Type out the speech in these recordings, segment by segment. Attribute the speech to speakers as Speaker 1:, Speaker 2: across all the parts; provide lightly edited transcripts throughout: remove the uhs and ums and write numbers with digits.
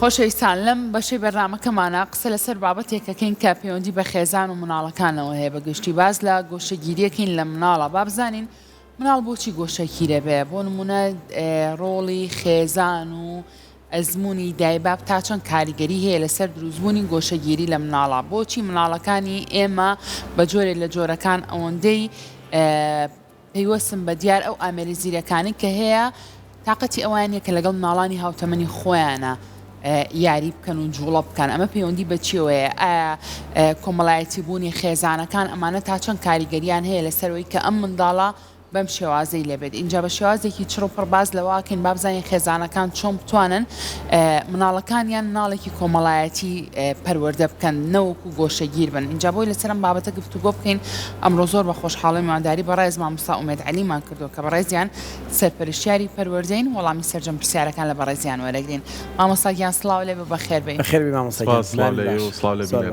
Speaker 1: خۆشەویستان لەم بەشەی بەرنامەکەمانە قسە لەسەر بابەتێکەکەین کە پەیوەندی بە خێزان و مناڵەکانەوە هەیە بە گشتی باز لە گۆشەگیریەکەین لە مناڵە با بزانین مناڵ بۆچی گۆشەگیرە بێ بۆ نمونە ڕۆڵی خێزان و ئەزمموی دایباب تا چەند کاریگەری هەیە لەسەر دروستبوونی گۆشەگیری لە مناڵە بۆچی مناڵەکانی ئێمە بە جۆرێک لە جۆرەکان ئەوەندەی پەیوەستن بە دیار ئەو ئامێری زیرەکانی کە هەیە تااقەتی ئەوانە کە لەگەڵ مناڵانی هاوتەمەنی خۆیانە یاری بکەن و جوڵە بکەن ئەمە پەیوەندی بە چیەوەیە ئایا کۆمەڵایەتی بوونی خێزانەکان ئەمانە تا چەند کاریگەریان هەیە لەسەرەوەی کە ئەم منداڵە بەم شێوازەی لەبێت اینجا بە شێوازێکی چڕۆپڕ باز لەواکەین بابزانین خێزانەکان چۆن بتوانن مناڵەکانیان مناڵێکی کۆمەڵایەتی پەروەردە بکەن نەوەکو گۆشەگیر بن اینجا بۆی لەسەرم بابەتە گفتوگۆ بکەین ئەمڕۆ زۆر بە خۆشحاڵی میوانداری بەڕێز مامۆستا ئومێد عەلیمان کردو کە بەڕێزیان سەرپەرشتیاری پەروەردەین وەڵامی سەرجەم پرسیارەکان لە بەڕێزیان وەرەگرین مامۆستا گیان سڵاو لێ بەخێر بێن
Speaker 2: بەخێر بێ مامۆستا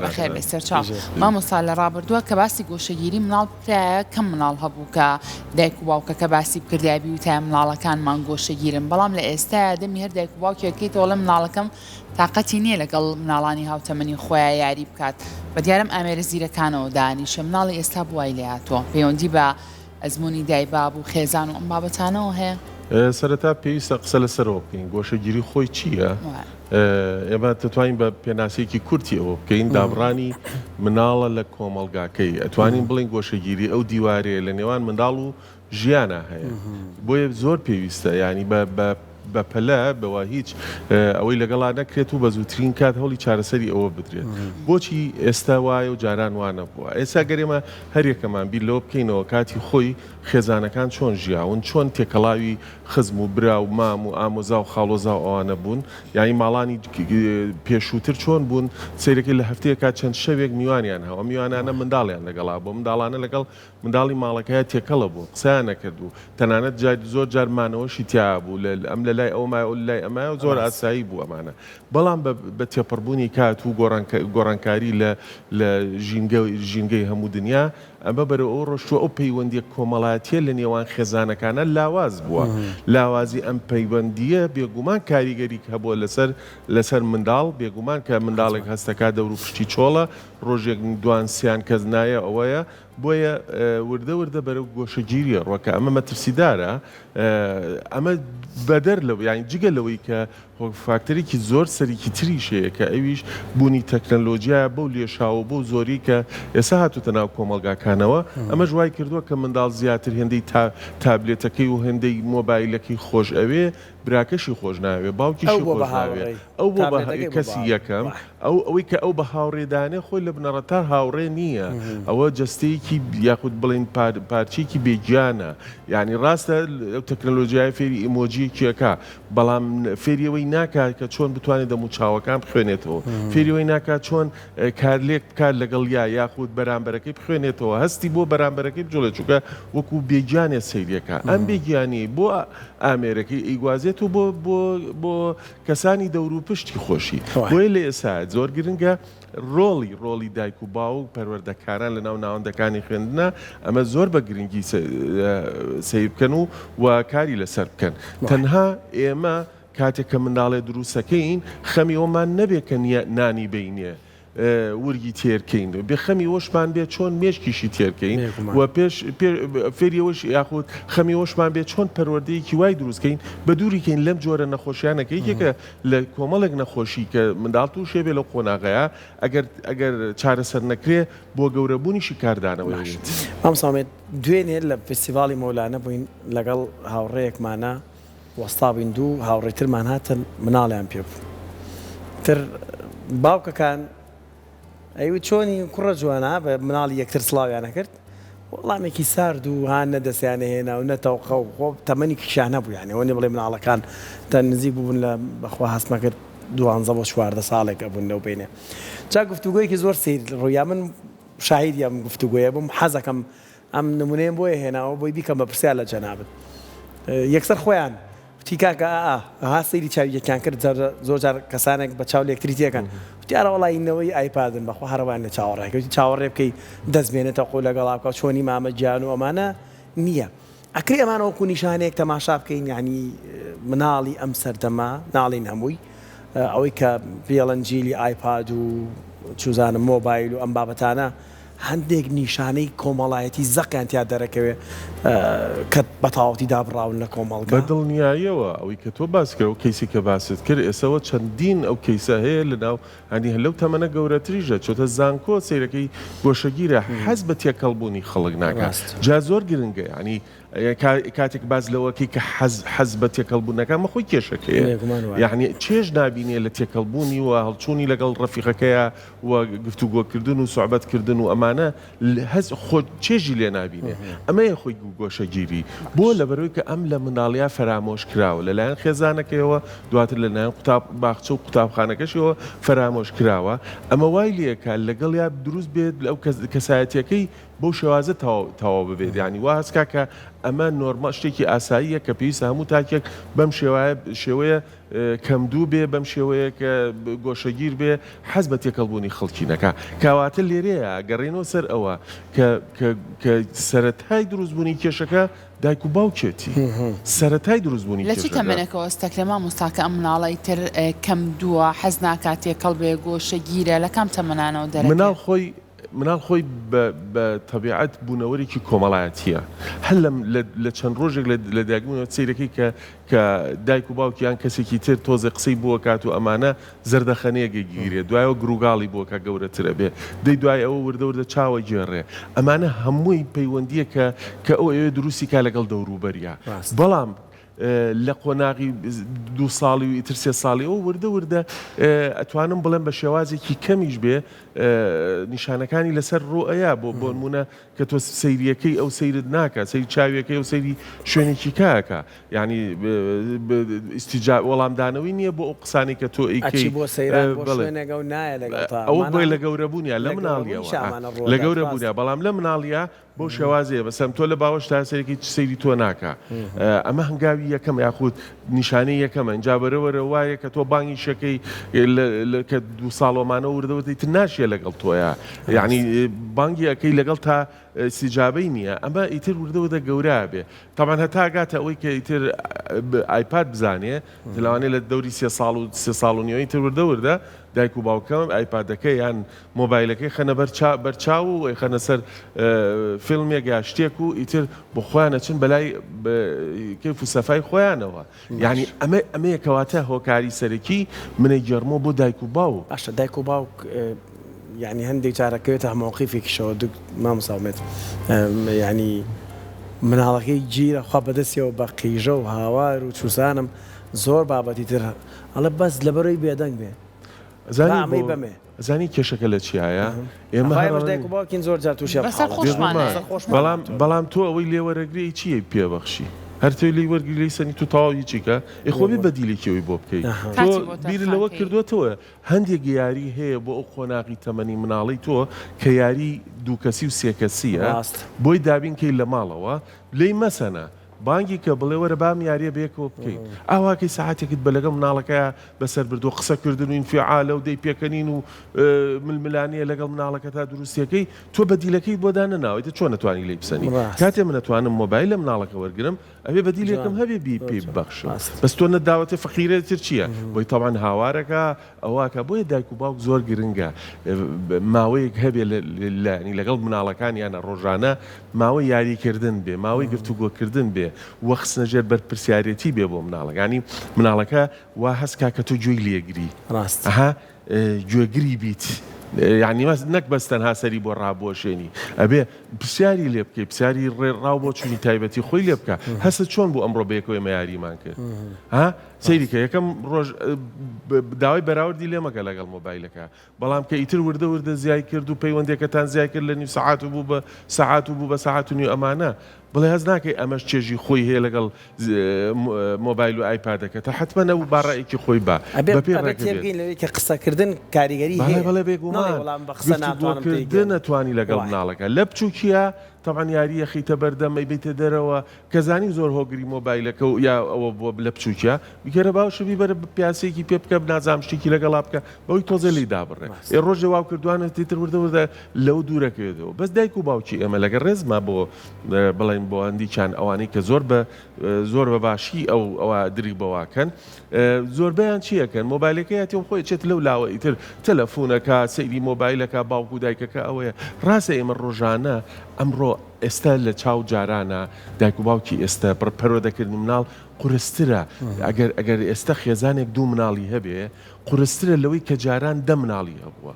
Speaker 1: بەخێر بێ سەرچاو مامۆستا لە ڕابردووە کە باسی گۆشەگیری مناڵ بکرایە کەم مناڵ هەبوو کە دایک و باوکەکە باسی بکردیابی و تا مناڵەکانمان گۆشەگیرن بەڵام لە ئێستایا دەمی هەر دایک و باوکێکەکەیتەوە لە مناڵەکەم تااقەتی نییە لەگەڵ مناڵانی هاوتەمەنی خۆیان یاری بکات بە دیارم ئامێرە زیرەکانەوە دانیشە مناڵی ئێستا بوای لێ هاتووە پەیوەندی بە ئەزمموی دایباب و خێزان و ئەم بابەتانەوە هەیە
Speaker 3: سەرەتا پێویستە قسە لەسەرەوە بکەین گۆشەگیری خۆی چییە؟ ئێمە دەتوانین بە پێناسەیەکی کورتی ئەوە بکەین دابڕانی مناڵە لە کۆمەلگاکەی ئەتوانین بڵین گۆشەگیری ئەو دیوارەیە لە نێوان منداڵ و ژیانە هەیە بۆیە زۆر پێویستە ینی بە پەلە بەوە هیچ ئەوەی لەگەڵا نەکرێت و بە زووترین کات هەوڵی چارەسەری ئەوە بدرێت بۆچی ئێستا وایە و جاران وانە بووە ئێستا گەرێمە هەرێکەمان بیر لەوە بکەینەوە کاتی خۆی خێزانەکان چۆن ژیاون چۆن تێکەڵاوی خزم و برا و مام و ئامۆزا و خاڵۆزا و ئەوانە بوون یانی ماڵانی پێشووتر چۆن بوون سیرەکەی لە هەفتەیەکە چەند شەوێک میوانیان هەوە میوانانە منداڵیان لەگەڵا بۆ منداڵانە لەگەڵ منداڵی ماڵەکەیە تێکەڵە بوو قسەیان نەکرد و تەنانەت زۆر جارمانەوەشی تیا بوو ئەم لە لای ئەومای ئەو لای ئەمە و زۆر ئاسایی بوو ئەمانە بەڵام بە تێپەڕبوونی کات و گۆڕانکاری لە ژینگەی هەموو دنیا ئەمە بەرە ئەو ڕۆشتووە ئەو پەیوەندیە کۆمەڵایەتیە لە نێوان خێزانەکانە لاواز بووە لاوازی ئەم پەیوەندیە بێگومان کاریگەری هەبووە لەسەر منداڵ بێگومان کە منداڵێک هەستەکە دەور و پشتی چۆڵە ڕۆژێک دوان سیان کەس نایە ئەوەیە بۆیە وردە وردە بەرەو گۆشەگیریە ڕۆکە ئەمە مەترسیدارە ئەمە بەدەر لەوە یانی جگە لەوەی کە فاکتەرێکی زۆر سەرێکی تریشەیە کە ئەویش بوونی تەکنەلۆژیایە بەو لێشاوە بۆ زۆری کە ئێستا هاتوتە ناو کۆمەلگاکانەوە ئەمە ژوای کردووە کە منداڵ زیاتر هێندەی تابلێتەکەی و هێندەی مۆبایلەکەی خۆش ئەوێ براکەشی خۆش ناوێ باوکیشی خۆش ناوێ ئەو بۆ کەسی یەکەم ئەوەی کە ئەو بە هاوڕێدانێ خۆی لە بنەڕەتار هاوڕێ نییە ئەوە جستەیەکی یاخود بڵین پارچێکی بێگیانە یعنی ڕاستە ئەو تەکنەلۆژیای فێری ئیمۆجیەکە بەڵام فێریەوەی ناکات کە چۆن بتوانێت دەموچاوەکان بخوێنێتەوە فێریەوەی ناکات چۆن کارلێک بکات لەگەڵ یاخود بەرامبەرەکەی بخوێنێتەوە هەستی بۆ بەرامبەرەکەی بجۆڵێ چووکە وەکو بێگیانێ سەیرەکە ئەم بێگیانی بۆ ئامێرەکەی ئیگوازێت و بۆ کەسانی دەور و پشتی خۆشی بۆیە لە ئێستا زۆر گرنگە ڕۆڵی دایک و باوک پەروەردەکاران لە ناو ناوەندەکانی خوێندنە ئەمە زۆر بە گرنگی سیر بکەن و کاری لەسەر بکەن تەنها ئێمە کاتێک کە منداڵێ دروستەکەین خەمی ئەومان نەبێت کە نانی بینێ ورگی تێرکەین بێخەمی وەشمان بێت چۆن مێشکیشی تێرکەین و پێش فێریەوەش یاخود خەمی وەشمان بێت چۆن پەروەردەیەکی وای دروستکەین بە دووریکەین لەم جۆرە نەخۆشیانەکە یەکێکە لە کۆمەڵێک نەخۆشی کە منداڵ تووشێ بێ لەو قۆناغەیە ئەگەر چارەسەر نەکرێ بۆ گەورەبوونیشی کاردانەوەی
Speaker 2: مامۆستا دوێنێ لە فستیڤاڵی مەولانە بووین لەگەڵ هاوڕێیەکمانە وەستابووین دوو هاوڕێترمان هاتن مناڵیان پێ بوو تر باوکەکان ئەیوە چۆنی کوڕە جوانە بە مناڵی یەکتر سڵاویانە کرد وەڵامێکی سارد و هان نەدەستیانە هێنا و نەتەوقە و خۆ تەمەنی کیشانە بوو یانێ وەنێ بڵێ مناڵەکان تا نزیک بوون لە بەخوا هەستمە کرد 12 بۆ 14 ساڵێک ئەبوون لەو بینێ جا گفتوگۆیەکی زۆر سیر ڕوویا من شاهیدی ئەم گفتوگۆیە بووم حەزەکەم ئەم نمونەیەم بۆیە هێناوە بۆی بیکەم بە پرسیار لە جەنابەت یەکسەر خۆیان تیکاکە ها سەیری چاویەکیان کرد زۆر جار کەسانێک بە چاو لێکتریتیەکەن دیارە وڵینەوەی ئایپادن بەخۆ هەروان لە چاوەڕێکەوتی چاوەڕێ بکەی دەستبێنێتە قۆ لەگەڵاکە چۆنی مامە گیان و ئەمانە نییە ئەکری ئەمانە وەکو نیشانەیەک تەماشا بکەین یعنی مناڵی ئەم سەردەما ناڵین هەمووی ئەوەی کە پێڵەنجیلی ئایپاد و چوزانم مۆبایل و ئەم بابەتانە هەندێک نیشانەی کۆمەڵایەتی زەقیان تیا دەرەکەوێ کە بەتاوەتی دابڕاون لە کۆمەڵگە
Speaker 3: بەدڵنیاییەوە ئەوەی کە تۆ باس کرد و کەیسی کە باست کرد ئێسەوە چەندین ئەو کەیسە هەیە لەناو هەنی لەو تەمەنە گەورەتریژە چۆتە زانکۆ سیرەکەی گۆشەگیرە حەز بە تێکەڵبوونی خەڵک ناکات جا زۆر گرنگە ینی کاتێک باز لەوەکی کە حەز بە تێکەڵبوونەکە مەخۆی کێشەکەیە یعنی چێژ نبینێ لە تێکەڵبوونی و هەڵچوونی لەگەڵ ڕەفیقەکەیە و گفتوگۆکردن و سوعبەتکردن و ئەمانە خۆ چێژی لێ نبینێ ئەمەیە خۆی گۆشەگیری بۆ لەبەرەوەی کە ئەم لە مناڵیا فەرامۆش کراوە لەلایەن خێزانەکەیەوە دواتر لەلایەن قوتاب باخچە و قوتابخانەکەشەوە فەرامۆش کراوە ئەمە وای لێکە لەگەڵ یا دروست بێت لەو کەسایەتیەکەی بۆ شێوازە تەواو ببێت ینی وا هەسکا کە ئەمە نۆرمال شتێکی ئاساییە کە پێویستە هەموو تاکێک بەم شێوەیە کەمدوو بێ بەم شێوەیە کە گۆشەگیر بێ حەز بە تێکەڵبوونی خەڵکی نەکا کەواتە لێرەیە گەڕێنەوە سەر ئەوە کە سەرەتای دروستبوونی کێشەکە دایک و باوکێتی سەرەتای دروستبوونی
Speaker 1: لە چی تەمەنێکەوە ئەستەکرێما مستاکە ئەم مناڵی تر کەم دووە حەز ناکات تێکەڵ بێ گۆشەگیرە لە کام تەمەنانەوە دەرێت
Speaker 3: مناڵ خۆی بە تەبیعەت بوونەوەرێکی کۆمەڵایەتیە هەر لە چەند ڕۆژێک لە داگبوونەوە سیرەکەی کە دایک و باوکیان کەسێکی تر تۆزە قسەی بووە کات و ئەمانە زەردەخەنەیەکی گیرێ دوایەوە گروگاڵی بووە کە گەورەترە بێ دەی دوای ئەوە وردە چاوە گێڕێ ئەمانە هەمووی پەیوەندیە کە ئەو ئێوە دروستی کا لەگەڵ دەوروبەریە بەڵام لە قۆناغی 2 ساڵی و ئیتر 3 ساڵی ئەو وردە ئەتوانم بڵێم بە شێوازێکی کەمیش بێ نیشانەکانی لەسەر ڕۆئەیە بۆ نمونە کە تۆ سەیریەکەی ئەو سەیرت ناکە سەیری چاویەکەی و سەیری شوێنێکی کاکە ینی وەڵامدانەوەی نییە بۆ ئەو قسانی کە تۆ ئەیکەی ئەوە بۆی لە گەورەبوونیە لە مناڵیەوە لە گەورەبوونیە بەڵام لە مناڵیە بۆ شێوازەیە بەسەم تۆ لە باوەش تا سەرێکی سەیری تۆ ناکە ئەمە هەنگاوی یەکەم یاخود نیشانەی یەکەمە اینجا بەرەوەرە وایە کە تۆ بانگی شەکەی کە 2 ساڵۆمانە وردەوەی ناشیە لەگەڵ تۆیە یعنی بانگی ئەەکەی لەگەڵ تا سیجابەی نییە ئەمە ئیتر وردەوەدە گەورە بێ تاوان هەتاگاتە ئەوەی کە ئیتر ئایپاد بزانێ لەوانێ لە دەوری 3 ساڵ و 3 ساڵ و نیۆی تر وردە دایک و باوکەم ئایپادەکەی یان مۆبایلەکەی خەنە بەرچاو و خەنە سەر فیلمێک یا شتێک و ئیتر بۆ خۆیانە چن بەلای کەیف و سەفای خۆیانەوە یعنی ئەمەیە کەواتە هۆکاری سەرەکی منە گەڕمۆ بۆ دایک و باوک
Speaker 2: باشە دایک و باوک يعني هەندێک جارەکەوێتە مۆقیفێکیشەوە مامۆساومێت ینی مناڵەکەی گیرە خوا بەدەستیەوە بە قیژە و هاوار و چوسانم زۆر بابەتی تر ئەڵە بەس لەبەرەوەی بێدەنگ بێ ئەمەی بەمێ
Speaker 3: زانی کێشەکە لە چیایە
Speaker 2: ئێمە دایک و باوکین زۆر جار تووشی
Speaker 3: بەڵام تۆ ئەوەی لێوەرەگری چیە پێبەخشی هەرتۆی لی وەرگری سەنی تو تەواوی چیکە ئێخۆبی بەدیلێکەوەی بۆ بکەیت تۆ بیر لەوە کردوێتەوە هەندێک یاری هەیە بۆ ئەو خۆناغی تەمەنی مناڵی تۆ کە یاری 2 کەسی و 3 کەسیە بۆی دابینکەی لە ماڵەوە لی مەسەنە بانگی کە بڵێ وەرە بام یاریە بەیەکەوە بکەین ئاواکەی ساعتێکت بە لەگەڵ مناڵەکەیە بەسەر بردو قسەکردن و ئینفعالە و دەی پێکەنین و ململانیە لەگەڵ مناڵەکە تا دروستیەکەی تۆ بەدیلەکەی بۆ دانەناویتە چۆن نەتوانی لێی بسەنی کاتێ من نەتوانم مۆبایل لە مناڵەکە وەرگرم ئەوێ بەدیلێکم هەبێ پێی ببەخشم بەس تۆ نەداوەتە فەقیرێتتر چییە بۆی تاوان هاوارەکە ئەوواکە بۆیە دایک و باوک زۆر گرنگە ماوەیەک هەبێ لەگەڵ مناڵەکان یانە ڕۆژانە ماوەی یاریکردن بێ ماوەی گفتوگۆکردن بێ وەخسنەژێر بەرپرسیارەتی بێ بۆ مناڵەکە ینی مناڵەکە وا هەستکا کە تۆ گوێی لێگری ئەها گوێگری بیت یعنی نەک بەس تەنها سەری بۆ ڕابۆشێنی ئەبێ پرسیاری لێ بکەی پرسیاری ڕێڕاو بۆ چوونی تایبەتی خۆی لێ بکە هەستە چۆن بۆ ئەمڕۆ بەیەکەوەی مەیاریمان کرد سەیریکە یەکەم ڕۆژ داوای بەراوردی لێ مەکە لەگەڵ مۆبایلەکە بەڵام کە ئیتر وردە زیای کرد و پەیوەندێکەتان زیای کرد لە نیو سەعات و بوو بە سەعات و بوو بە سەعات و نیو ئەمانە بڵێ هەز ناکەی ئەمەش چێژی خۆی هەیە لەگەڵ مۆبایل و ئایپادەکە تا حتممە نەبوو باڕایەکی خۆی بە
Speaker 2: کە قسەکردن کاریگەری
Speaker 3: بەڵێ بێگومان نەتوانی لەگەڵ مناڵەکە لە بچووکیە طبعا یاریە خیتە بەردەمەی بیتە دەرەوە کەزانی زۆر هۆگری مۆبایلەکە و یا ئەوە بۆ لە بچووکە بیگەرە باوشبی بەرە پیاسێکی پێ بکە بنازام شتێکی لەگەڵا بکە بەوەی تۆزە لی دابڕێ ڕۆژێ واو کردوانە تیتر وردەوردە لەو دوورەکەوێتەوە بەس دایک و باوکی ئێمە لەگە ڕێزما بۆ بڵێن بۆ هەندیچان ئەوانەی کە زۆر بە باشی ئەوە دری بەواکەن زۆربیان چیەکەن مۆبایلەکەیەتی خۆی چێت لەو لاوە ئیتر تەلەفۆنەکە سەیری مۆبایلەکە باوکو دایکەکە ئەوەیە ڕاستە ئێمە ڕۆژانە ئەمڕۆ ئێستا لە چاو جارانە دایک و باوکی ئێستا پەرۆدەکردنی مناڵ قورسترە ئەگەر ئێستا خێزانێک دوو مناڵی هەبێ قورسترە لەوەی کە جاران دە مناڵی هەبووە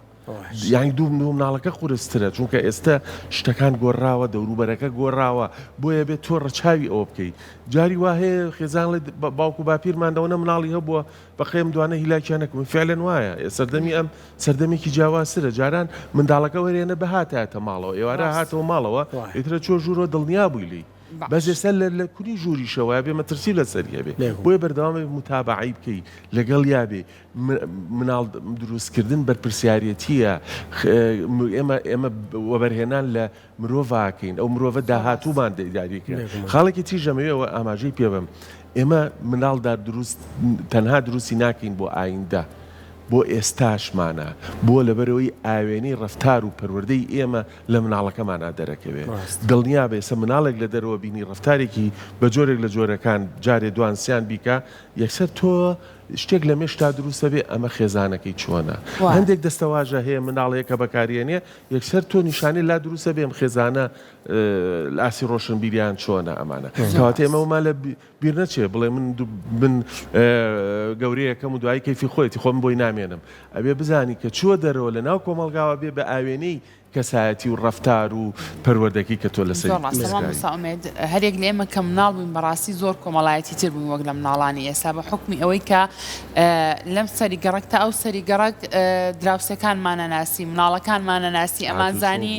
Speaker 3: یانی دوو مناڵەکە قورسترە چونکە ئێستا شتەکان گۆڕاوە دەوروبەرەکە گۆڕاوە بۆیە بێت تۆ ڕەچاوی ئەوە بکەیت جاری وا هەیە خێزان لە باوکو باپیرماندەوەنە مناڵی هەبووە بەقێم دوانە هیلاکیانەکەم فعلەن وایە سەردەمی ئەم سەردەمێکی جیاوازترە جاران منداڵەکە وەرێنە بەهاتایەتە ماڵەوە ئێوارە هاتەوە ماڵەوە ئیترە چۆ ژوورۆ دڵنیا بووی لی بەس ئێستا لە کوری ژووریشەوە بێ مەترسی لە سەریە بێ بۆیە بەردەوامە متابعی بکەیت لەگەڵ یابێ مناڵ دروستکردن بەرپرسیارەتیە ئێمە وەبەرهێنان لە مرۆڤاکەین ئەو مرۆڤە داهاتوومان دیاریکرد خاڵێکی تیژەمەوێەوە ئاماژەی پێ بم ئێمە مناڵدا تەنها دروستی ناکەین بۆ ئایندە بۆ ئێستاشمانە بۆ لەبەرەوەی ئاوێنەی ڕەفتار و پەروەردەی ئێمە لە مناڵەکەمانە دەرەکەوێت دڵنیا بێ سە مناڵێک لە دەرەوە بینی ڕەفتارێکی بە جۆرێک لە جۆرەکان جارێ دوانسیان بیکە یەکسەر تۆ شتێک لە مێشتا دروستە بێ ئەمە خێزانەکەی چۆنە هەندێک دەستەواژە هەیە مناڵەیەکە بەکارێنێ یەکسەر تۆ نیشانەی لا دروستە بێ ئەم خێزانە ئاسی ڕۆشن بیریان چۆنە ئەمانە کەواتە ئێمەمان لە بیر نەچێ بڵێ من گەورەیەکەم و دوای کەیفی خۆیەتی خۆم بۆی نامێنم ئەبێ بزانی کە چووە دەرەوە لە ناو کۆمەڵگاوە بێ بە ئاوێنەی کەسایەتی و ڕەفتار و پەروەردەکی کە تۆ لەسەر
Speaker 1: هەرێک لە ئێمە کە مناڵ بووین بەڕاستی زۆر کۆمەڵایەتی تر بووین وەک لە مناڵانی ئێستا بە حکمی ئەوەی کە لەم سەری گەڕک تا ئەو سەری گەڕک دراوسەکانمانە ناسی مناڵەکانمانە ناسی ئەمانزانی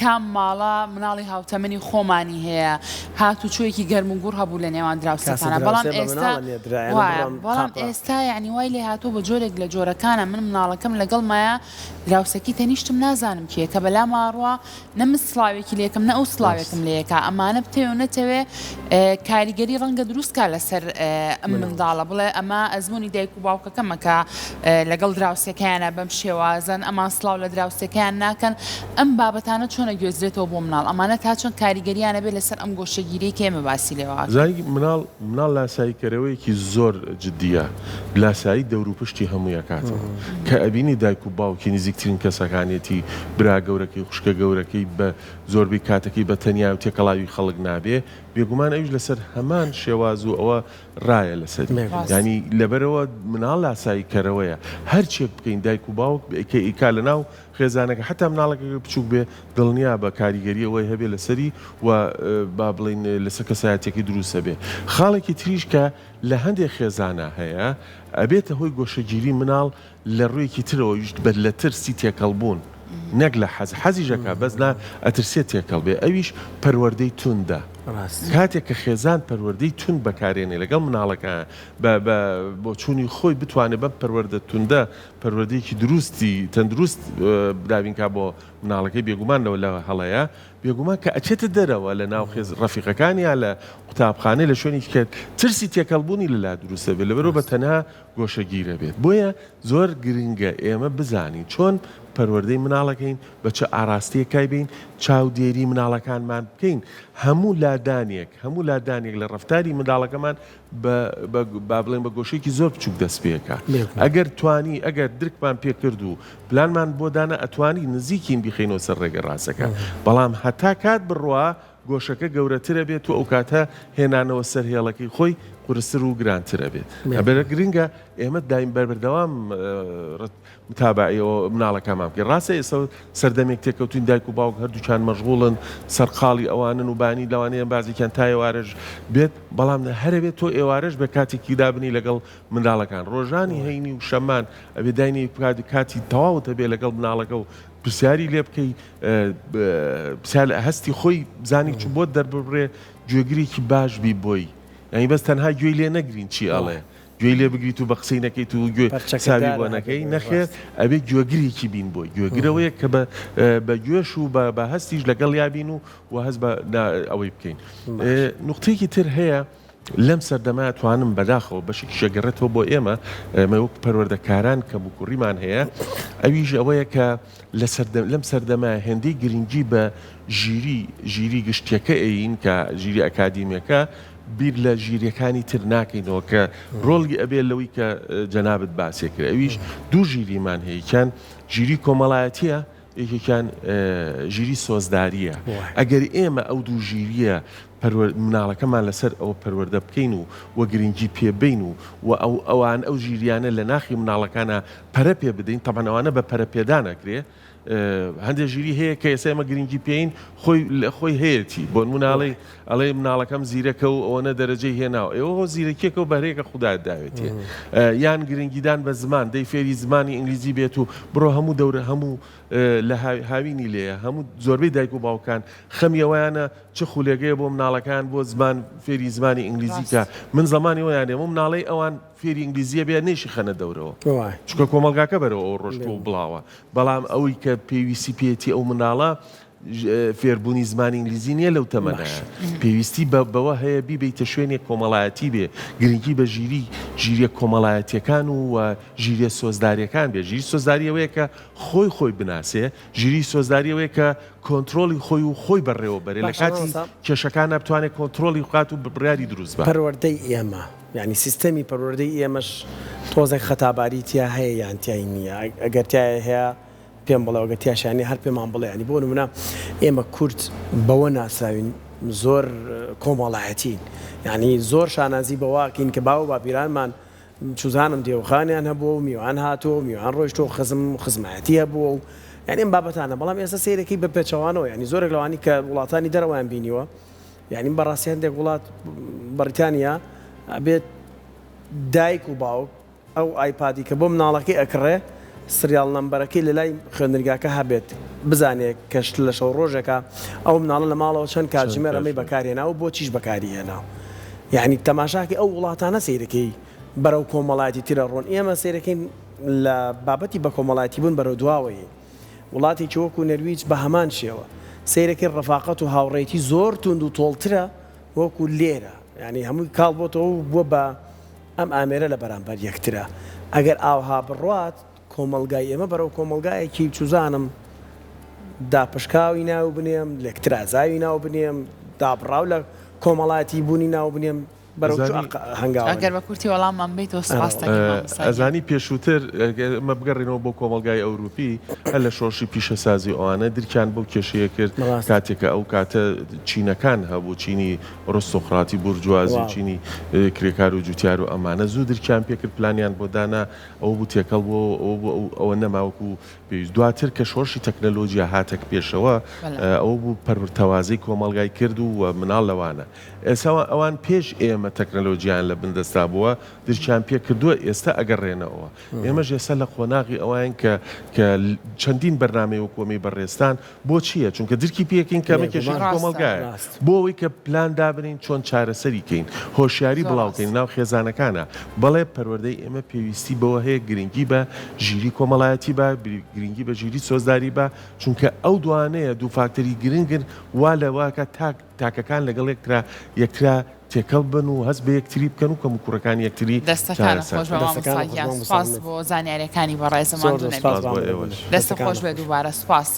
Speaker 1: کام ماڵە مناڵی هاوتەمەنی خۆمانی هەیە هاتوچۆیەکی گەرم و گوڕ هەبوو لە نێوان دراوسەکانە بەڵام ئێستا یعنی وای لێ هاتوو بە جۆرێک لە جۆرەکانە من مناڵەکەم لەگەڵ مایە دراوسەکی تەنیشتم نازانم کێ کە بەلا ماڕوە نەمن سڵاوێکی لێکم نە ئەو سڵاوێکم لەیەکە ئەمانە بتێ و نەتەوێ کاریگەری ڕەنگە دروستکە لەسەر ئەم منداڵە بڵێ ئەمە ئەزمموی دایک و باوکەکەمەکە لەگەڵ دراوسەکەیانە بەم شێوازن ئەمان سڵاو لە دراوسەکەیان ناکەن ئەم بابەتانە چۆنە گوێزرێتەوە بۆ مناڵ ئەمانە تا چۆن کاریگەریانە بێت لەسەر ئەم گۆشەگیری کە ئێمە باسی لێوە
Speaker 3: زای مناڵ لاساییکەرەوەیکی زۆر جددیە لاسایی دەور و پشتی هەمووی کاتەوە کە ئەبینی دایک و باوکی نزیکترین کەسەکانێتی برا گەورەکەی خوشکە گەورەکەی بە زۆربەی کاتەکەی بە تەنیا و تێکەڵاوی خەڵک نابێ بێگومان ئەوش لەسەر هەمان شێواز و ئەوە ڕایە لەسەر ینی لەبەرەوە مناڵ لاسایی کەرەوەیە هەرچێک بکەین دایک و باوک ئیکا لە ناو خێزانەکە حتا مناڵەکە بچووک بێ دڵنیا بە کاریگەری ئەوەی هەبێ لەسەری و با بڵین لەسەر کەسایەتێکی دروستە بێ خاڵێکی تریش کە لە هەندێک خێزانە هەیە ئەبێتە هۆی گۆشەگیری مناڵ لە ڕوویەکی ترەوە بە لە ترسی تێکەڵبوون نەک لە حەزیژەکە بەزنا ئەترسێت تێکەڵ بێ ئەویش پەروەردەی توندە کاتێک کە خێزان پەروەردەی تون بەکارێنێ لەگەڵ مناڵەکە بۆ چوونی خۆی بتوانێت بەم پەروەردە توندە پەروەردەیەکی دروستی تەندروست داوینکا بۆ مناڵەکەی بێگومانەوە لە هەڵەیە بێگومان کە ئەچێتە دەرەوە لە ناو ڕەفیقەکانیان لە قوتابخانەی لە شوێنی کرد ترسی تێکەڵبوونی لەلا دروستە بێت لەبەرەوە بە تەنها گۆشەگیرە بێت بۆیە زۆر گرنگە ئێمە بزانین چۆن پەروەردەی مناڵەکەین بە چه ئاراستەیەکای بین چاودێری مناڵەکانمان بکەین هەموو لادانێک لە ڕەفتاری منداڵەکەمان با بڵێن بە گۆشەیەکی زۆر بچووک دەست پێکە ئەگەر توانی ئەگەر درکمان پێکرد و پلانمان بۆ دانا ئەتوانی نزیکین بیخینەوە سەر ڕێگە ڕاستەکە بەڵام هەتا کات بڕوا گۆشەکە گەورەترە بێت و ئەو کاتە هێنانەوە سەر هێڵەکەی خۆی قورستر و گرانترە بێت ئەبێرە گرنگە ئێمە دایم بەردەوام متابعیەوە مناڵەکەمان بکەین ڕاستە ئێستا سەردەمێک تێکەوتوین دایک و باوک هەردووچان مەشغوڵن سەرقاڵی ئەوانن و بانی لەوانەیە بازێکیان تا ئێوارەش بێت بەڵام هەرەبێت تۆ ئێوارەش بە کاتێکی دابنی لەگەڵ منداڵەکان ڕۆژانی هەینی و شەمان ئەبێ داینی کاتی تەواوتە بێ لەگەڵ مناڵەکە و پرسیاری لێ بکەی هەستی خۆی بزانی چ بۆ دەربڕێ گوێگریکی باش بی بۆی یعنی بەس تەنها گوێی لێ نەگرین چی ئەڵێ گوێی لێ بگریت و بە قسەی نەکەیت و گوێ ساوی بۆ نەکەی نەخێر ئەبێ گوێگرێکی بین بۆی گوێگرەوەیە کە بە گوێش و بە هەستیش لەگەڵ یابین و هەست بە ئەوەی بکەین نقطەیەکی تر هەیە لەم سەردەما توانم بەداخەوە بەشێکی شەگەڕێتەوە بۆ ئێمە وەک پەروەردەکاران کە بووکوڕیمان هەیە ئەویش ئەوەیە کە لەم سەردەما هێندەی گرنگی بە ژیری گشتیەکە ئەین کە ژیری ئەکادیمیەکە بیر لە ژیریەکانی تر ناکەینەوە کە ڕۆڵی ئەبێت لەوەی کە جەنابەت باسێ کرد ئەویش دوو ژیریمان هەیەکیان ژیری کۆمەڵایەتیە یەکێکیان ژیری سۆزداریە ئەگەر ئێمە ئەو دوو ژیریە مناڵەکەمان لەسەر ئەوە پەروەردە بکەین و وە گرنگی پێبین و ئەوان ئەو ژیریانە لە ناخی مناڵەکانە پەرە پێ بدەین تەمەنەوانە بە پەرە پێدانەکرێ هەندێک ژیری هەیە کە ئێستا ئێمە گرنگی پێین خۆی هەیەی بۆ مناڵی ئەڵێ مناڵەکەم زیرەکە و ئەوەنە دەرەجەی هێناوە ئێوە زیرەکێکە و بەرێکە خوددات داوێتێ یان گرنگیدان بە زمان دەی فێری زمانی ئینگلیزی بێت و بڕۆ هەموو دەورە هەموو لە هاوینی لێە هەموو زۆربەی دایک و باوکان خەمیەوەیانە چه خولێگەیە بۆ مناڵەکان بۆ زمان فێری زمانی ئینگلیزی کە من زمانی ویانێ و مناڵی ئەوان فێری ئینگلیزیە بێ نێشی خەنە دەورەوە چکە کۆمەلگاکە بەرەوە ئەو ڕۆژتۆ و بڵاوە بەڵام ئەوەی کە پێویستی پێێتی ئەو مناڵە فێربوونی زمانی ئینگلیزی نییە لەو تەمەنایە پێویستی بەوە هەیە بیبیتە شوێنێک کۆمەڵایەتی بێ گرنگی بە ژیریە کۆمەڵایەتیەکان و ژیریە سۆزداریەکان بێ ژیری سۆزداریەوەیە کە خۆی بناسێ ژیری سۆزداریەوەیە کە کۆنتترۆلی خۆی و خۆی بەڕێوە بەرێ لە کاتی کێشەکان نەبتوانێت کۆنتترۆلی خوات و بڕیاری دروست بە
Speaker 2: پەروەردەی ئێمە ینی سیستەمی پەروەردەی ئێمەش تۆزێک خەتاباری تیا هەیە یانتیای نییە ئەگەر تایە هەیە پێم بڵێوەگە تیاشانی هەر پێمان بڵێ ینی بۆ نمونە ئێمە کورد بەوە ناساوین زۆر کۆمەڵایەتین یعنی زۆر شانازی بەواکەین کە باو باپیرانمان چوزانم دێوخانیان هەبووە و میوان هاتۆ میوان ڕۆیشتۆ خزمەتی هەبووە و یعنی ئەم بابەتانە بەڵام ئێستا سیرەکەی بە پێچەوانەوە ینی زۆرێک لەوانی کە وڵاتانی دەرەوەیان بینیوە یعنی بەڕاستی هەندێک وڵات بەریتانیا ئەبێت دایک و باوک ئەو ئایپادی کە بۆ مناڵەکەی ئەکڕێ سریال نمبەرەکەی لە لای خوێندنگاکە هەبێت بزانێت کەشت لە شەو ڕۆژێکە ئەو مناڵە لە ماڵەوە چەند کاتژمێر ئەمەی بەکارهێنا و بۆ چیش بەکاریهێنا یعنی تەماشاکی ئەو وڵاتانە سیرەکەی بەرەو کۆمەڵایەتی ترە ڕۆن ئێمە سیرەکەین لە بابەتی بە کۆمەڵایەتی بوون بەرەو دواوەیە وڵاتێکی وەکو نەرویج بە هەمان شێوە سیرەکەی ڕەفاقەت و هاوڕێتی زۆر توند و تۆڵترە وەکو لێرە ینی هەمووی کاڵ بۆتەوە بووە بە ئەم ئامێرە لە بەرامبەر یەکترە ئەگەر ئاوها بڕات کۆمەلگای ئێمە بەرەو کۆمەلگایەکی چوزانم داپشکاوی ناو بنێم لەکترازاوی ناو بنێم دابڕاو لە کۆمەڵاتی بوونی ناو بنێم
Speaker 1: ئەگەر بە کورتی وەڵاممان بیتەوە سپاس
Speaker 3: ئەزانی پێشووتر ئەمە بگەڕێنەوە بۆ کۆمەلگای ئەوروپی هەر لە شۆڕشی پیشەسازی ئەوانە درکیان بەو کێشەیە کرد کاتێکە ئەو کاتە چینەکان هەبوو چینی ڕۆستۆقراتی بورجوازی چینی کرێکار و جوتیار و ئەمانە زوو درکیان پێکرد پلانیان بۆ دانا ئەو بوو تێکەڵ بۆ ئەوە نەماوەکو پێویست دواتر کە شۆڕشی تەکنەلۆژیا هاتەک پێشەوە ئەوە بوو پەروەردەوازەی کۆمەلگای کرد و مناڵ لەوانە ئێستا ئەوان پێش ئێمە تەکنەلۆژیان لە بندەستا بووە درکیان پێ کردووە ئێستا ئەگەڕێنەوە ئێمەش ئێستا لە خۆناغی ئەوان کە چەندین بەرنامەی و کۆمی بەڕێستان بۆ چییە چونکە درکی پێکەین کەمە کێشی کۆمەلگایە بۆ ئەوەی کە پلان دابنین چۆن چارەسەری کەین هۆشیاری بڵاوکەین ناو خێزانەکانە بەڵێ پەروەردەی ئێمە پێویستی بەوە هەیە گرنگی بە ژیری کۆمەڵایەتی بە گرنگی بە ژیری سۆزداری بە چونکە ئەو دوانەیە دوو فاکتەری گرنگن وا لەواکە تاکەکان لەگەڵ یەکترا تێکەڵ بن و هەست بە یەکتری بکەن و کەم و کوڕەکانی یەکتری
Speaker 1: دەستەکان خۆش بە سپاس بۆ زانیاریەکانی بەڕێزەمان دەستە خۆش بێ دووبارە سپاس.